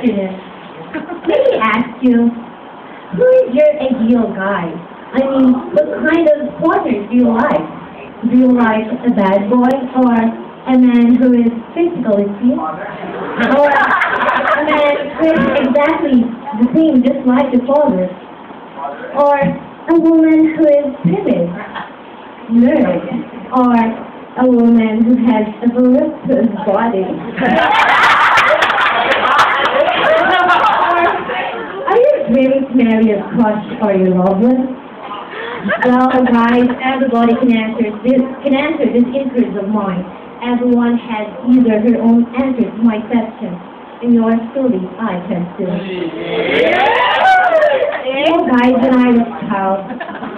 question is, let me ask you, who is your ideal guy? I mean, what kind of partners do you like? Do you like a bad boy or a man who is physically fit? Or a man who is exactly the same, just like the father? Or a woman who is timid, nerd, or a woman who has a voluptuous body? Are you ready to marry a crush or your loved one? Well, guys, everybody can answer this interest of mine. Everyone has either her own answer to my question, and yours truly, I can do. You know, guys, when I was a child,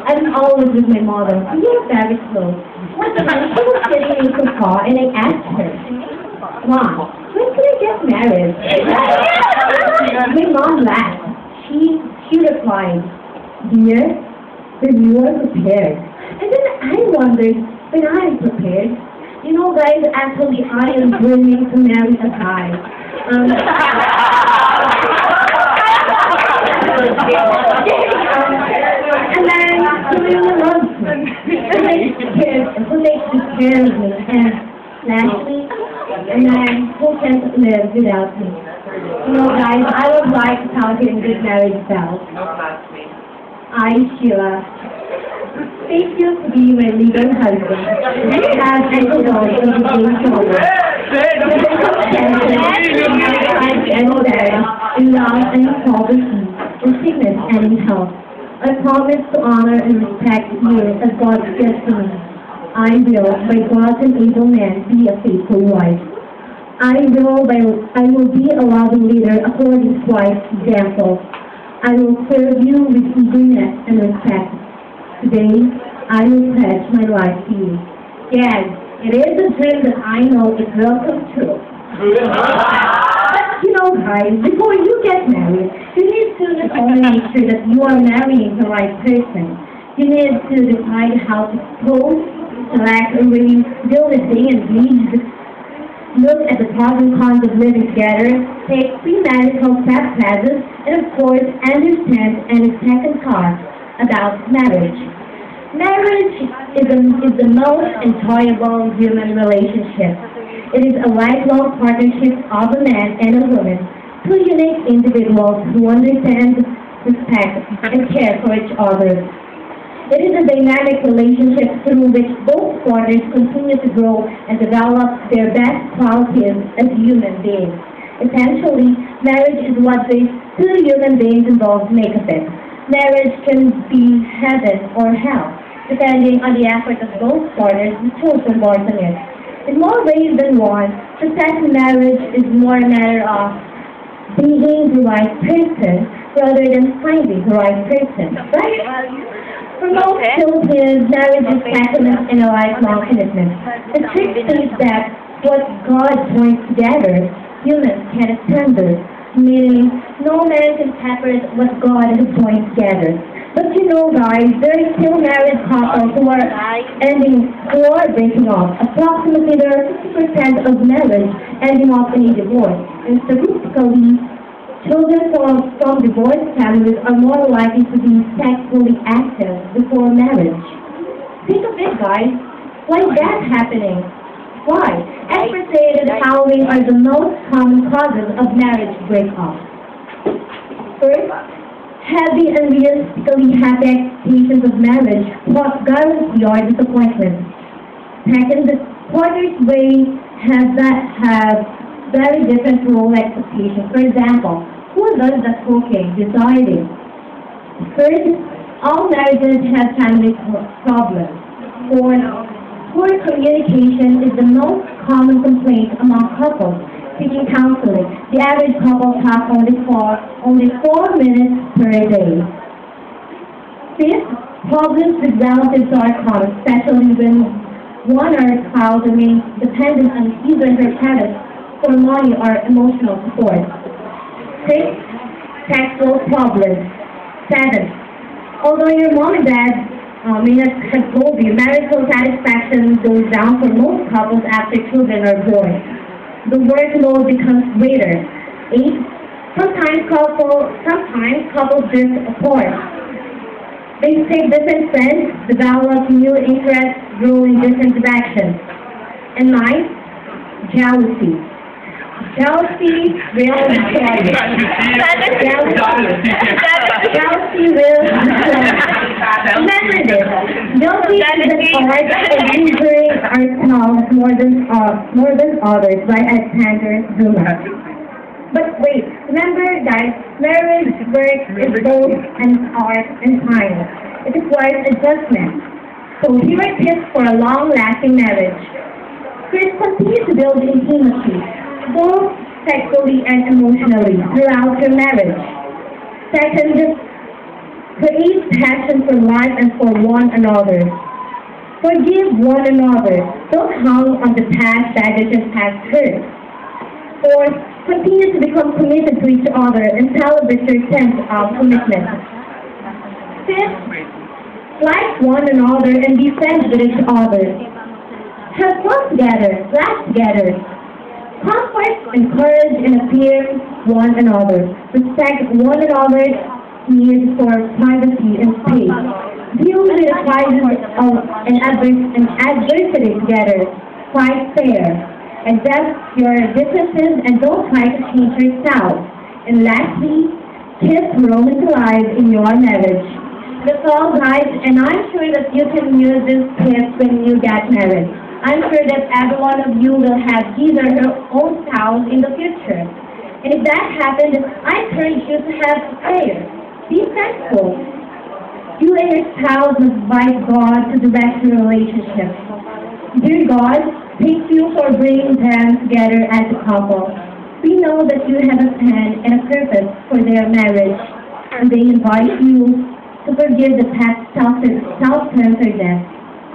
I was always with my mother. We were very close. One time, she was sitting in the car, and I asked her, "Mom, when can I get married?" My mom laughed. She replied, "Dear, when you are prepared." And then I wondered, when I am prepared, you know, guys, actually I am dreaming to marry a guy. And then who really loves me, who makes me care of me, and lastly, a man who can't live without me. You know, guys, I would like to tell him good marriage vows. I, Sheila, take you to be my legal husband, as I know of the day forward. And there, in love and equality, in sickness and in health. I promise to honor and respect you as God's gift to me. I will, by God's enable man, be a faithful wife. I will be a loving leader according to Christ's example. I will serve you with eagerness and respect. Today, I will pledge my life to you. Yes, it is a dream that I know it will come true. But, you know, guys, before you get married, you need to not only make sure that you are marrying the right person. You need to decide how to propose, select a ring, deal with the engaged, look at the pros and cons of living together, take premarital prep classes, and of course, understand and second thought about marriage. Marriage is the most enjoyable human relationship. It is a lifelong partnership of a man and a woman, two unique individuals who understand, respect, and care for each other. It is a dynamic relationship through which both partners continue to grow and develop their best qualities as human beings. Essentially, marriage is what these two human beings involved make of it. Marriage can be heaven or hell, depending on the effort of both partners who chose to embark on it. In more ways than one, success in marriage is more a matter of being the right person rather than finding the right person, right? For most Filipinos, marriage is sacrament and a lifelong commitment. The trick is that what God joins together, humans can asunder, meaning no man can separate what God has joined together. But you know, guys, there are still married couples who are breaking off. Approximately there are 50% of marriage ending up in a divorce. And statistically, children from divorced families are more likely to be sexually active before marriage. Think of it, guys. Why is that happening? Why? Experts say that the following are the most common causes of marriage breakup. First, heavy and realistically happy expectations of marriage cause guarantee or disappointment. Second, the partners have very different role expectations. For example, who does the cooking, deciding? Third, all marriages have family problems. Fourth, poor communication is the most common complaint among couples seeking counseling. The average couple talks only 4 minutes per day. Fifth, problems with relatives are common, especially when one or a child remains dependent on his or her parents for money or emotional support. Sixth, sexual problems. Seventh, although your mom and dad may not have told you, marital satisfaction goes down for most couples after children are born. The workload becomes greater. Eighth, Sometimes couples drift apart. They take different friends, develop new interests, grow in different directions. And life, jealousy. Jealousy will destroy you. Jealousy will destroy you. Remember this. Jealousy is an art of injuring ourselves more than others by Alexander Dumas. But wait, remember guys, marriage work is both an art and science. It requires adjustment. So here are tips for a long-lasting marriage. First, continue to build intimacy, both sexually and emotionally, throughout your marriage. Second, create passion for life and for one another. Forgive one another. Don't hang on the past baggage and past hurt. Fourth, continue to become committed to each other and celebrate your sense of commitment. Fifth, like one another and be friends with each other. Have fun together, laugh together. Comfort, encourage, and appear one another. Respect one another's needs for privacy and space. Deal with the crises and adversity together. Fight fair. Accept your differences and don't try to change yourself. And lastly, keep romance alive in your marriage. That's all guys, and I'm sure that you can use this tip when you get married. I'm sure that every one of you will have his or her own spouse in the future. And if that happens, I encourage you to have prayer. Be thankful. You and your spouse must invite God to direct your relationship. Dear God, thank you for bringing them together as a couple. We know that you have a plan and a purpose for their marriage, and they invite you to forgive the past self-centeredness,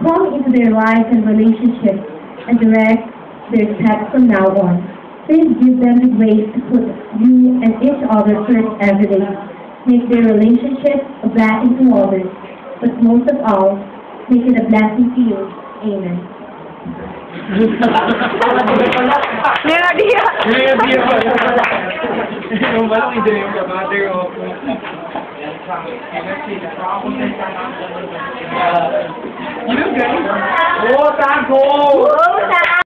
come into their lives and relationships, and direct their steps from now on. Please give them the grace to put you and each other first every day. Make their relationship a blessing to others, but most of all, make it a blessing to you. Amen. Ô, tá bom!